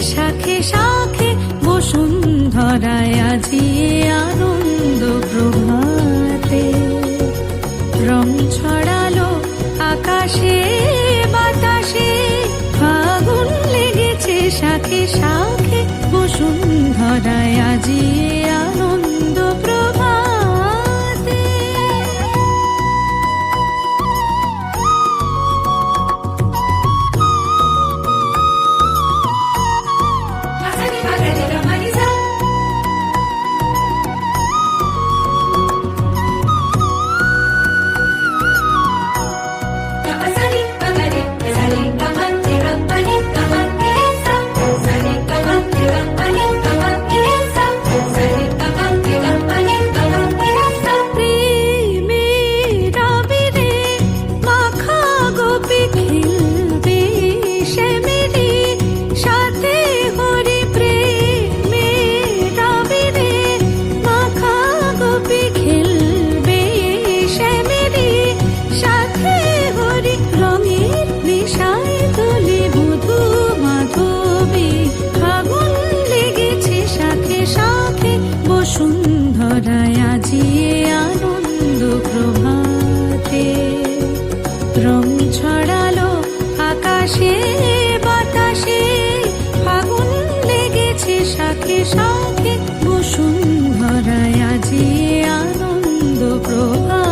শাখে শাখে বসুন্ধরায় আজি আনন্দ প্রভাতে। রং ছড়ালো আকাশে বাতাসে, ফাগুন লেগেছে শাখে শাখে বসুন্ধরায় আজি আনন্দ প্রভাতে। বসুন্ধরায় আজি আনন্দ প্রভাতে। রং ছড়ালো আকাশে বাতাসে, ফাগুন লেগেছে শাখে শাখে বসুন্ধরায় আজি আনন্দ প্রভাতে।